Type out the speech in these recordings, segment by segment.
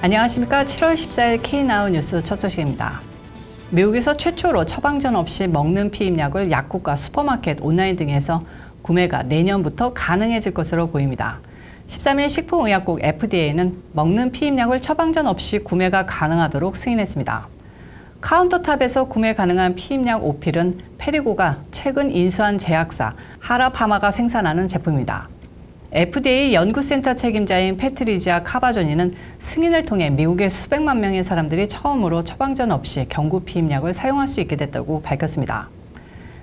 안녕하십니까. 7월 14일 K나우 뉴스 첫 소식입니다. 미국에서 최초로 처방전 없이 먹는 피임약을 약국과 슈퍼마켓, 온라인 등에서 구매가 내년부터 가능해질 것으로 보입니다. 13일 식품의약국 FDA는 먹는 피임약을 처방전 없이 구매가 가능하도록 승인했습니다. 카운터탑에서 구매 가능한 피임약 오필은 페리고가 최근 인수한 제약사 하라파마가 생산하는 제품입니다. FDA 연구센터 책임자인 패트리지아 카바조니는 승인을 통해 미국의 수백만 명의 사람들이 처음으로 처방전 없이 경구 피임약을 사용할 수 있게 됐다고 밝혔습니다.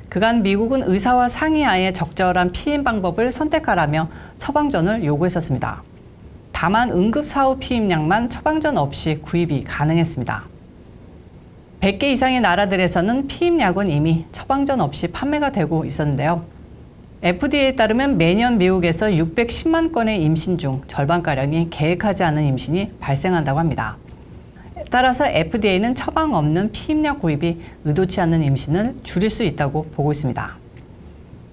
그간 미국은 의사와 상의하에 적절한 피임 방법을 선택하라며 처방전을 요구했었습니다. 다만 응급사후 피임약만 처방전 없이 구입이 가능했습니다. 100개 이상의 나라들에서는 피임약은 이미 처방전 없이 판매가 되고 있었는데요. FDA에 따르면 매년 미국에서 610만 건의 임신 중 절반가량이 계획하지 않은 임신이 발생한다고 합니다. 따라서 FDA는 처방 없는 피임약 구입이 의도치 않는 임신을 줄일 수 있다고 보고 있습니다.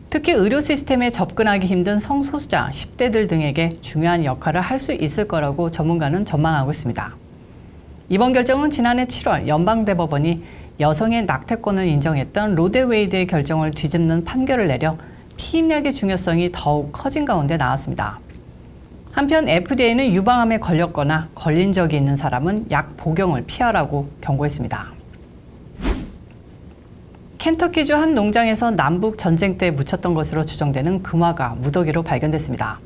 특히 의료 시스템에 접근하기 힘든 성소수자, 10대들 등에게 중요한 역할을 할 수 있을 거라고 전문가는 전망하고 있습니다. 이번 결정은 지난해 7월 연방대법원이 여성의 낙태권을 인정했던 로데웨이드의 결정을 뒤집는 판결을 내려 피임약의 중요성이 더욱 커진 가운데 나왔습니다. 한편 FDA는 유방암에 걸렸거나 걸린 적이 있는 사람은 약 복용을 피하라고 경고했습니다. 켄터키주 한 농장에서 남북 전쟁 때 묻혔던 것으로 추정되는 금화가 무더기로 발견됐습니다.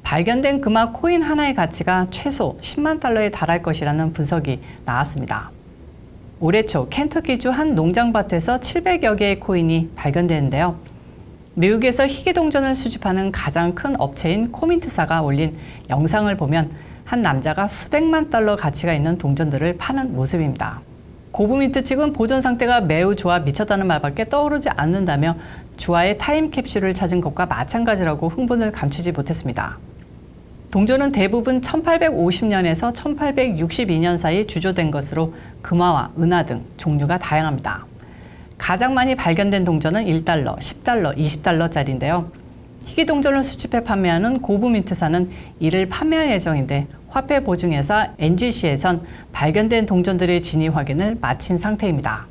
발견된 금화 코인 하나의 가치가 최소 10만 달러에 달할 것이라는 분석이 나왔습니다. 올해 초 켄터키주 한 농장밭에서 700여 개의 코인이 발견되는데요. 미국에서 희귀동전을 수집하는 가장 큰 업체인 코민트사가 올린 영상을 보면 한 남자가 수백만 달러 가치가 있는 동전들을 파는 모습입니다. 고브민트 측은 보존 상태가 매우 좋아 미쳤다는 말밖에 떠오르지 않는다며 주화의 타임캡슐을 찾은 것과 마찬가지라고 흥분을 감추지 못했습니다. 동전은 대부분 1850년에서 1862년 사이 주조된 것으로 금화와 은화 등 종류가 다양합니다. 가장 많이 발견된 동전은 1달러, 10달러, 20달러짜리인데요. 희귀 동전을 수집해 판매하는 고브민트사는 이를 판매할 예정인데 화폐 보증회사 NGC에선 발견된 동전들의 진위 확인을 마친 상태입니다.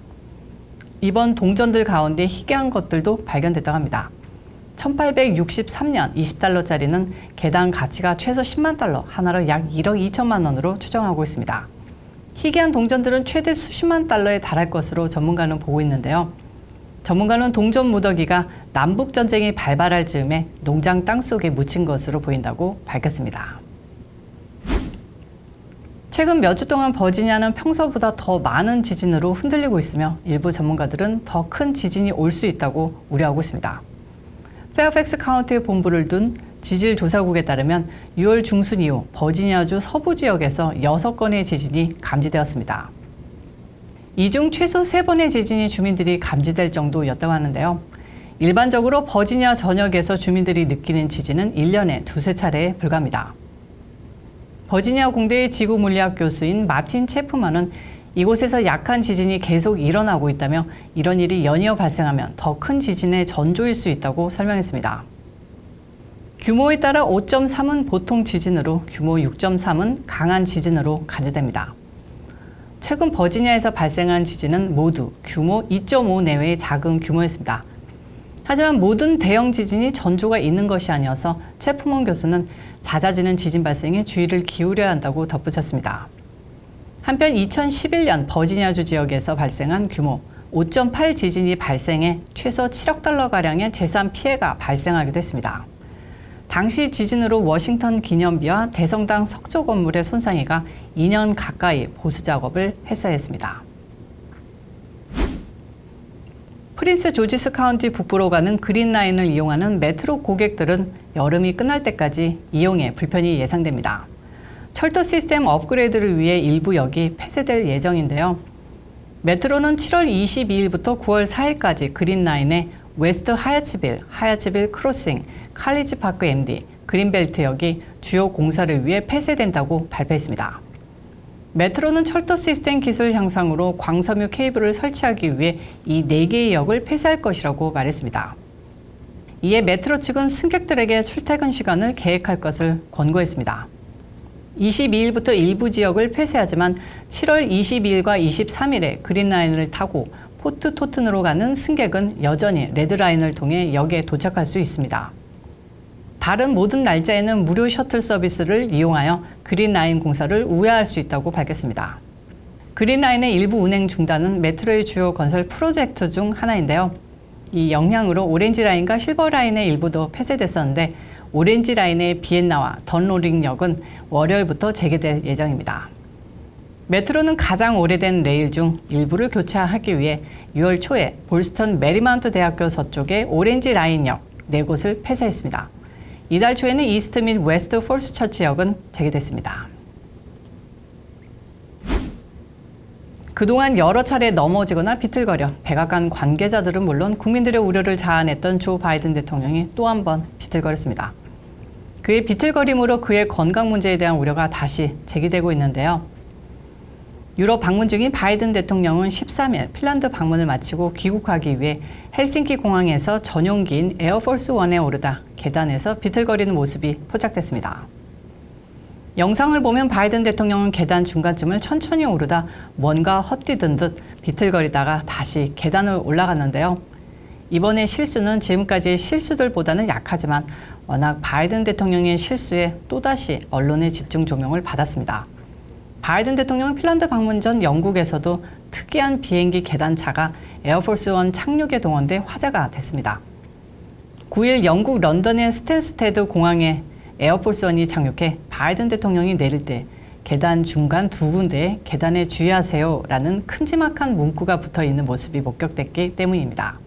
이번 동전들 가운데 희귀한 것들도 발견됐다고 합니다. 1863년 20달러짜리는 개당 가치가 최소 10만 달러, 하나로 약 1억 2천만 원으로 추정하고 있습니다. 희귀한 동전들은 최대 수십만 달러에 달할 것으로 전문가는 보고 있는데요. 전문가는 동전 무더기가 남북전쟁이 발발할 즈음에 농장 땅속에 묻힌 것으로 보인다고 밝혔습니다. 최근 몇 주 동안 버지니아는 평소보다 더 많은 지진으로 흔들리고 있으며 일부 전문가들은 더 큰 지진이 올 수 있다고 우려하고 있습니다. 페어팩스 카운티에 본부를 둔 지질조사국에 따르면 6월 중순 이후 버지니아주 서부 지역에서 6건의 지진이 감지되었습니다. 이 중 최소 3번의 지진이 주민들이 감지될 정도였다고 하는데요. 일반적으로 버지니아 전역에서 주민들이 느끼는 지진은 1년에 2~3차례에 불과합니다. 버지니아 공대의 지구물리학 교수인 마틴 체프만은 이곳에서 약한 지진이 계속 일어나고 있다며 이런 일이 연이어 발생하면 더 큰 지진의 전조일 수 있다고 설명했습니다. 규모에 따라 5.3은 보통 지진으로 규모 6.3은 강한 지진으로 간주됩니다. 최근 버지니아에서 발생한 지진은 모두 규모 2.5 내외의 작은 규모였습니다. 하지만 모든 대형 지진이 전조가 있는 것이 아니어서 체프먼 교수는 잦아지는 지진 발생에 주의를 기울여야 한다고 덧붙였습니다. 한편 2011년 버지니아주 지역에서 발생한 규모 5.8 지진이 발생해 최소 7억 달러가량의 재산 피해가 발생하기도 했습니다. 당시 지진으로 워싱턴 기념비와 대성당 석조 건물의 손상이가 2년 가까이 보수 작업을 했어야 했습니다. 프린스 조지스 카운티 북부로 가는 그린라인을 이용하는 메트로 고객들은 여름이 끝날 때까지 이용에 불편이 예상됩니다. 철도 시스템 업그레이드를 위해 일부 역이 폐쇄될 예정인데요. 메트로는 7월 22일부터 9월 4일까지 그린라인의 웨스트 하얏츠빌, 하얏츠빌 크로싱, 칼리지 파크 MD, 그린벨트역이 주요 공사를 위해 폐쇄된다고 발표했습니다. 메트로는 철도 시스템 기술 향상으로 광섬유 케이블을 설치하기 위해 이 4개의 역을 폐쇄할 것이라고 말했습니다. 이에 메트로 측은 승객들에게 출퇴근 시간을 계획할 것을 권고했습니다. 22일부터 일부 지역을 폐쇄하지만 7월 22일과 23일에 그린라인을 타고 포트 토튼으로 가는 승객은 여전히 레드라인을 통해 역에 도착할 수 있습니다. 다른 모든 날짜에는 무료 셔틀 서비스를 이용하여 그린라인 공사를 우회할 수 있다고 밝혔습니다. 그린라인의 일부 운행 중단은 메트로의 주요 건설 프로젝트 중 하나인데요. 이 영향으로 오렌지라인과 실버라인의 일부도 폐쇄됐었는데 오렌지라인의 비엔나와 던로링역은 월요일부터 재개될 예정입니다. 메트로는 가장 오래된 레일 중 일부를 교체하기 위해 6월 초에 볼스턴 메리마운트 대학교 서쪽의 오렌지라인역 4곳을 폐쇄했습니다. 이달 초에는 이스트 및 웨스트 폴스 처치역은 재개됐습니다. 그동안 여러 차례 넘어지거나 비틀거려 백악관 관계자들은 물론 국민들의 우려를 자아냈던 조 바이든 대통령이 또 한 번 비틀거렸습니다. 그의 비틀거림으로 그의 건강 문제에 대한 우려가 다시 제기되고 있는데요. 유럽 방문 중인 바이든 대통령은 13일 핀란드 방문을 마치고 귀국하기 위해 헬싱키 공항에서 전용기인 에어포스 1에 오르다 계단에서 비틀거리는 모습이 포착됐습니다. 영상을 보면 바이든 대통령은 계단 중간쯤을 천천히 오르다 뭔가 헛디딘 듯 비틀거리다가 다시 계단을 올라갔는데요. 이번의 실수는 지금까지의 실수들보다는 약하지만 워낙 바이든 대통령의 실수에 또다시 언론의 집중 조명을 받았습니다. 바이든 대통령은 핀란드 방문 전 영국에서도 특이한 비행기 계단차가 에어포스 1 착륙에 동원돼 화제가 됐습니다. 9일 영국 런던의 스탠스테드 공항에 에어포스 1이 착륙해 바이든 대통령이 내릴 때 계단 중간 2군데에 계단에 주의하세요라는 큼지막한 문구가 붙어 있는 모습이 목격됐기 때문입니다.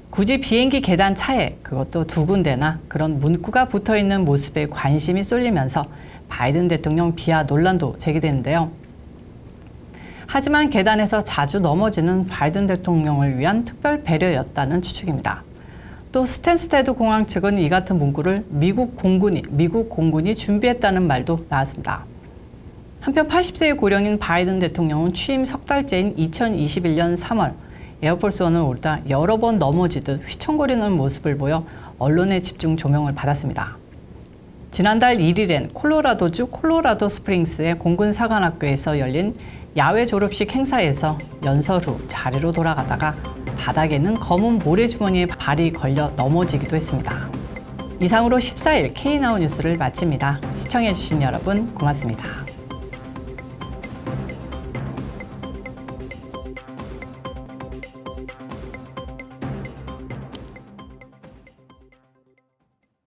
굳이 비행기 계단 차에 그것도 2군데나 그런 문구가 붙어 있는 모습에 관심이 쏠리면서 바이든 대통령 비하 논란도 제기되는데요. 하지만 계단에서 자주 넘어지는 바이든 대통령을 위한 특별 배려였다는 추측입니다. 또 스탠스테드 공항 측은 이 같은 문구를 미국 공군이 준비했다는 말도 나왔습니다. 한편 80세의 고령인 바이든 대통령은 취임 석 달째인 2021년 3월 에어포스 1을 오르다 여러 번 넘어지듯 휘청거리는 모습을 보여 언론의 집중 조명을 받았습니다. 지난달 1일엔 콜로라도주 콜로라도 스프링스의 공군 사관학교에서 열린 야외 졸업식 행사에서 연설 후 자리로 돌아가다가 바닥에는 검은 모래주머니에 발이 걸려 넘어지기도 했습니다. 이상으로 14일 K나우 뉴스를 마칩니다. 시청해주신 여러분 고맙습니다.